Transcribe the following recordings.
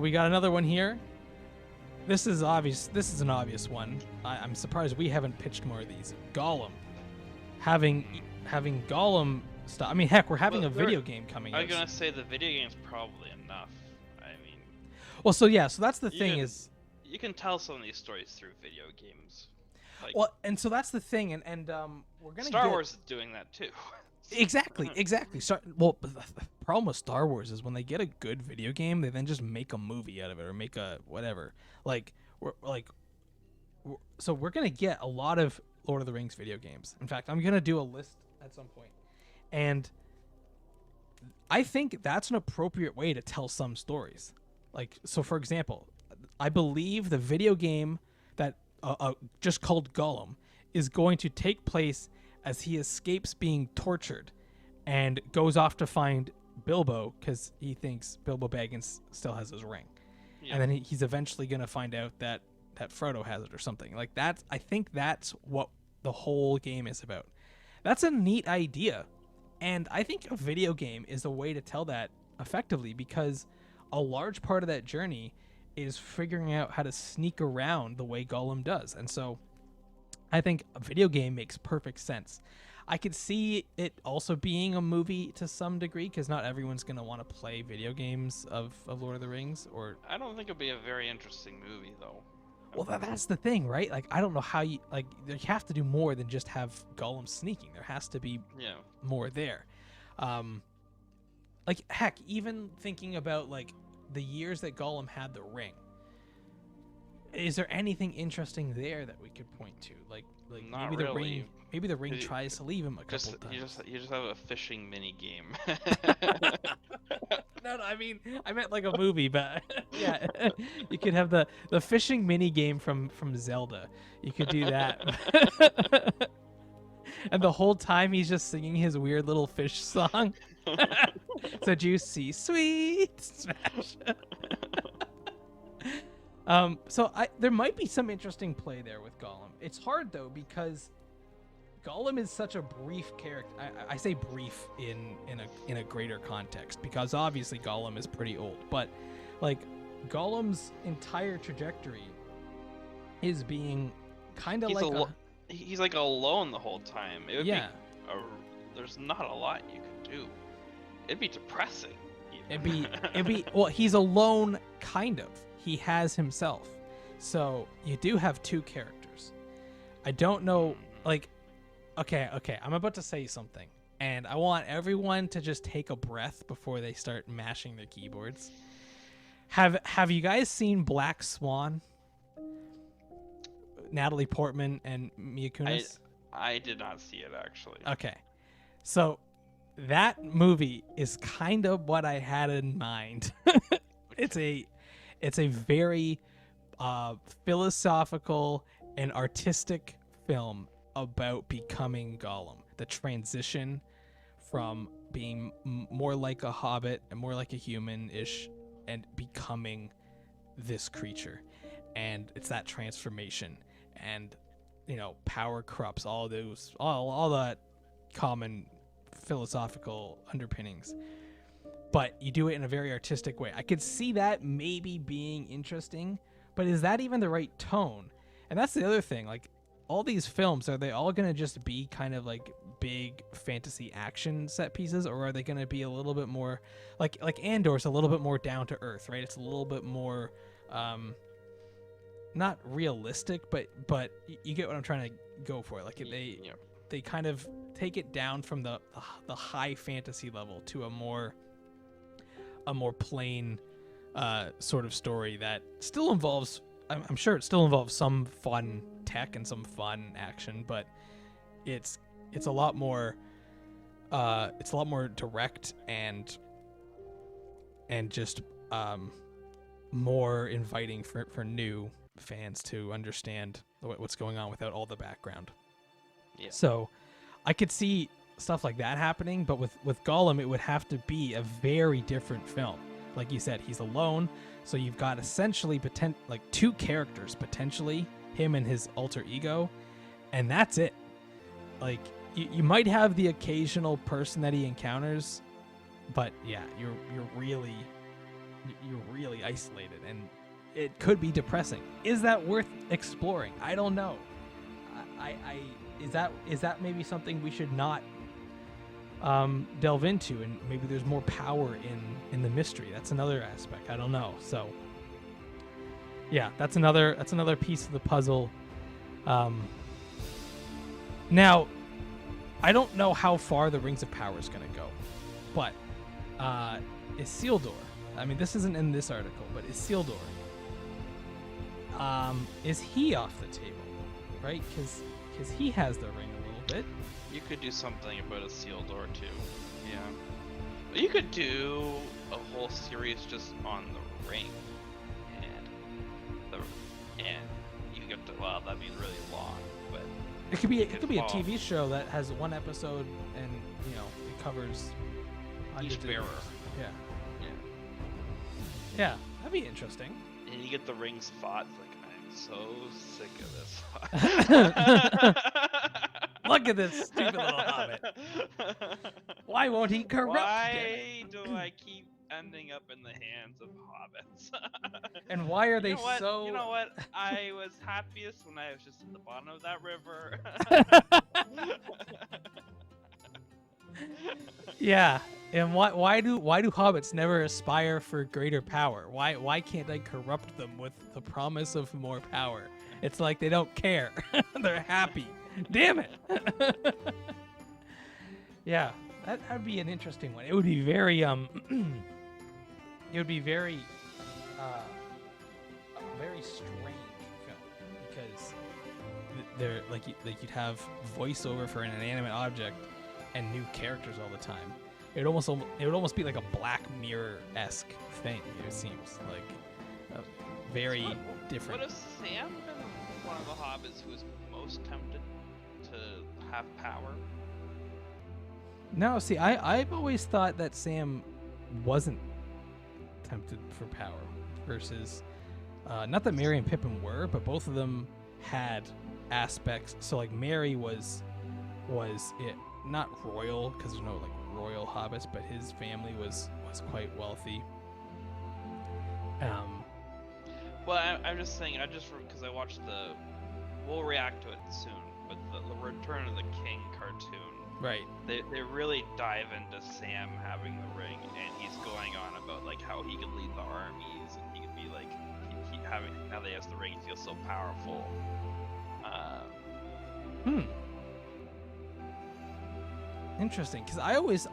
We got another one here. This is obvious. This is an obvious one. I'm surprised we haven't pitched more of these. Gollum. Having Gollum stuff. I mean, heck, we're having a video game coming out. I'm gonna say the video game's probably enough. I mean, well, so that's the thing is. You can tell some of these stories through video games. Like, well, and so that's the thing, and we're gonna. Star Wars is doing that too. Exactly. Well, the problem with Star Wars is when they get a good video game, they then just make a movie out of it or make a whatever. So we're gonna get a lot of Lord of the Rings video games. In fact, I'm gonna do a list at some point, and I think that's an appropriate way to tell some stories. Like, so for example, I believe the video game that just called Gollum is going to take place as he escapes being tortured and goes off to find Bilbo because he thinks Bilbo Baggins still has his ring. Yeah. And then he's eventually going to find out that Frodo has it or something. Like that. I think that's what the whole game is about. That's a neat idea. And I think a video game is a way to tell that effectively because a large part of that journey is figuring out how to sneak around the way Gollum does. And so I think a video game makes perfect sense. I could see it also being a movie to some degree because not everyone's going to want to play video games of Lord of the Rings. Or I don't think it'd be a very interesting movie, though. Well, that's the thing, right? Like, I don't know how you... Like, you have to do more than just have Gollum sneaking. There has to be more there. Like, heck, even thinking about, like, the years that Gollum had the ring, is there anything interesting there that we could point to? Like Not maybe really. the ring tries to leave him a couple times. You just have a fishing mini game. No, I meant like a movie, but yeah, you could have the fishing mini game from Zelda. You could do that. And the whole time he's just singing his weird little fish song. So juicy, sweet smash. So there might be some interesting play there with Gollum. It's hard though because Gollum is such a brief character. I say brief in a greater context because obviously Gollum is pretty old, but like Gollum's entire trajectory is being kind of he's like alone the whole time. It would be there's not a lot you could do. It'd be depressing. It'd be well, he's alone kind of. He has himself. So you do have two characters. I don't know, like, okay, I'm about to say something, and I want everyone to just take a breath before they start mashing their keyboards. Have you guys seen Black Swan? Natalie Portman and Mila Kunis? I did not see it, actually. Okay. So that movie is kind of what I had in mind. It's a very philosophical and artistic film about becoming Gollum. The transition from being more like a hobbit and more like a human-ish and becoming this creature. And it's that transformation. And, power corrupts, all that common philosophical underpinnings. But you do it in a very artistic way. I could see that maybe being interesting, but is that even the right tone? And that's the other thing. Like, all these films, are they all going to just be kind of like big fantasy action set pieces, or are they going to be a little bit more like Andor's a little bit more down to earth, right? It's a little bit more not realistic, but you get what I'm trying to go for. Like they kind of take it down from the high fantasy level to a more plain sort of story that still involves, I'm sure it still involves some fun tech and some fun action, but it's a lot more direct and just more inviting for new fans to understand what's going on without all the background. Yeah. So I could see stuff like that happening, but with Gollum, it would have to be a very different film. Like you said, he's alone, so you've got essentially two characters, potentially, him and his alter ego, and that's it. Like, you might have the occasional person that he encounters, but yeah, you're really you're really isolated, and it could be depressing. Is that worth exploring? I don't know. Is that maybe something we should not delve into, and maybe there's more power in the mystery. That's another aspect. I don't know. So yeah, that's another piece of the puzzle. Now, I don't know how far the Rings of Power is going to go, but is Isildur, I mean, this isn't in this article, but is Isildur, is he off the table, right? Because he has the ring a little bit. You could do something about Isildur too. Yeah. You could do a whole series just on the ring, and you get to, well, that'd be really long, but it could be a TV show that has one episode, and it covers each bearer. Yeah. Yeah, that'd be interesting. And you get the rings fought. It's like, I'm so sick of this fight. Look at this stupid little hobbit. Why won't he corrupt? Why do I keep ending up in the hands of hobbits? And why are they You know what? I was happiest when I was just at the bottom of that river. Yeah. And why do hobbits never aspire for greater power? Why can't I corrupt them with the promise of more power? It's like they don't care. They're happy. Damn it. Yeah, that'd be an interesting one. It would be very a very strange film, because they're like you'd have voiceover for an inanimate object and new characters all the time. It would almost be like a Black Mirror-esque thing. It seems like very different. Would have Sam been one of the hobbits who was most tempted to have power? No, see, I've always thought that Sam wasn't tempted for power, versus not that Merry and Pippin were, but both of them had aspects. So like Merry was it not royal, because there's no like royal hobbits, but his family was quite wealthy. Well, I'm just saying, because I watched we'll react to it soon, but the Return of the King cartoon. Right. They really dive into Sam having the ring, and he's going on about like how he could lead the armies, and he could be like now that he has the ring, he feels so powerful. Interesting, because I always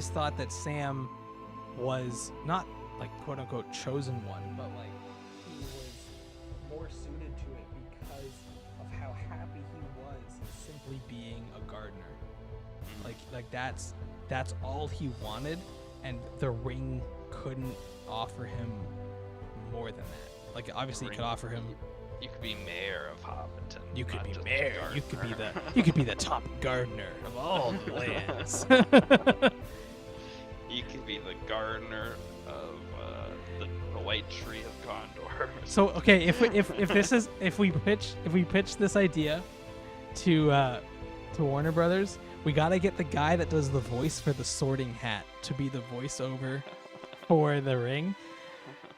thought that Sam was not like quote unquote chosen one, but like he was more suited to it because of how happy he was simply being a gardener. Like that's all he wanted, and the ring couldn't offer him more than that. Like obviously it could offer him. You could be mayor of Hobbiton. You could be mayor. You could be the top gardener of all the lands. You could be the gardener of the White Tree of Gondor. So okay, if we pitch this idea to Warner Brothers, we gotta get the guy that does the voice for the Sorting Hat to be the voiceover for the ring,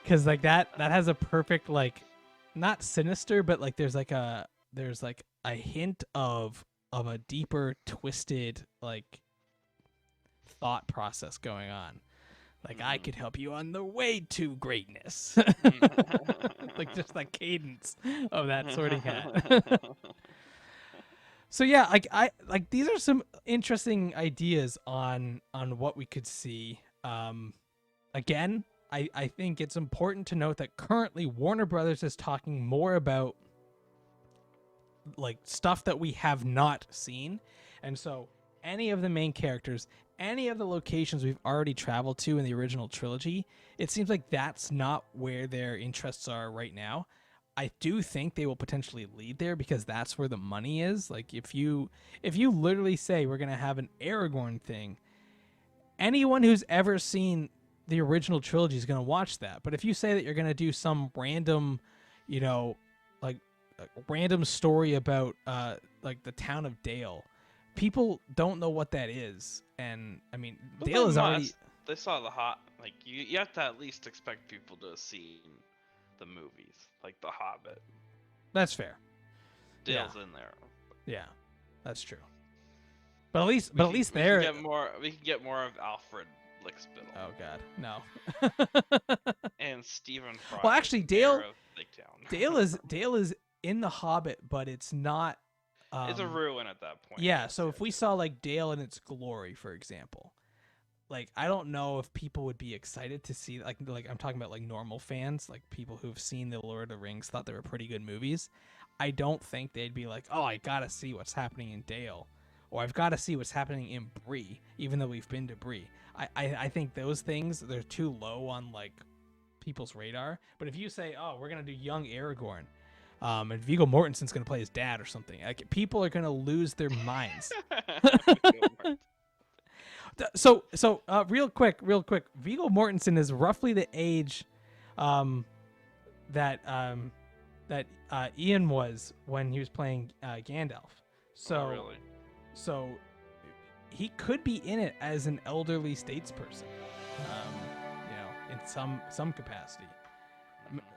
because like that has a perfect like. Not sinister, but like there's like a hint of a deeper twisted like thought process going on. Like I could help you on the way to greatness. Like just the cadence of that Sorting Hat. So yeah, like these are some interesting ideas on what we could see. Again, I think it's important to note that currently Warner Brothers is talking more about like stuff that we have not seen. And so any of the main characters, any of the locations we've already traveled to in the original trilogy, it seems like that's not where their interests are right now. I do think they will potentially lead there because that's where the money is. Like if you literally say we're going to have an Aragorn thing, anyone who's ever seen the original trilogy is going to watch that. But if you say that you're going to do some random, like random story about like the town of Dale, people don't know what that is. And I mean, But Dale is already. They saw the Like you have to at least expect people to have seen the movies, like The Hobbit. That's fair. Dale's in there. Yeah, that's true. But at least, We there. can get more. We can get more of Alfred Lickspittle. Oh God, no. And Stephen Fry. Well, actually, Mayor of Lake Town. Dale is in The Hobbit, but it's not. It's a ruin at that point. Yeah, so if we saw like Dale in its glory, for example, like I don't know if people would be excited to see like I'm talking about like normal fans, like people who've seen the Lord of the Rings, thought they were pretty good movies. I don't think they'd be like, oh, I gotta see what's happening in Dale, or I've got to see what's happening in Bree, even though we've been to Bree. I think those things, they're too low on like people's radar. But if you say, oh, we're gonna do young Aragorn, and Viggo Mortensen's gonna play his dad or something, like people are gonna lose their minds. So real quick, Viggo Mortensen is roughly the age that Ian was when he was playing Gandalf. So, really? So he could be in it as an elderly statesperson, in some capacity.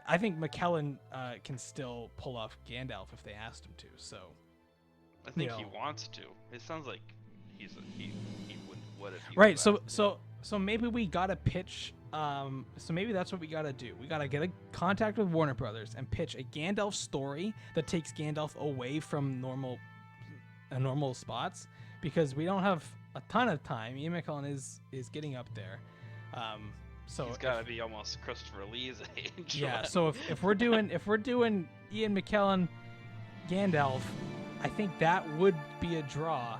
I think McKellen can still pull off Gandalf if they asked him to. So I think he wants to. It sounds like he would if he right. was So maybe we gotta pitch. So maybe that's what we gotta do. We gotta get a contact with Warner Brothers and pitch a Gandalf story that takes Gandalf away from normal spots, because we don't have a ton of time. Ian McKellen is getting up there. So he's got to be almost Christopher Lee's age. Yeah. So if we're doing Ian McKellen Gandalf, I think that would be a draw.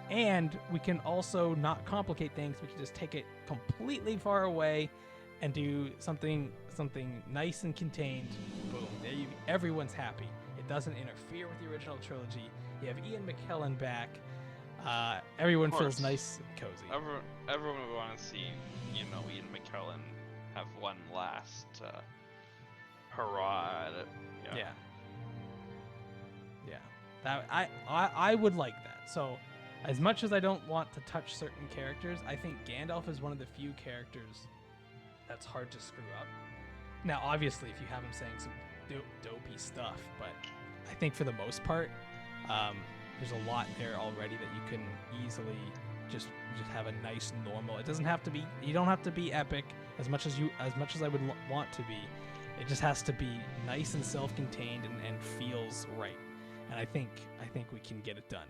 And we can also not complicate things. We can just take it completely far away and do something nice and contained. Boom. Everyone's happy. It doesn't interfere with the original trilogy. You have Ian McKellen back. Everyone feels nice and cozy. Everyone would want to see, Ian McKellen have one last hurrah at it. Yeah. That I would like that. So, as much as I don't want to touch certain characters, I think Gandalf is one of the few characters that's hard to screw up. Now, obviously, if you have him saying some dopey stuff, but I think for the most part, there's a lot there already that you can easily just have a nice normal. It doesn't have to be. You don't have to be epic as much as I would want to be. It just has to be nice and self-contained and feels right. And I think we can get it done.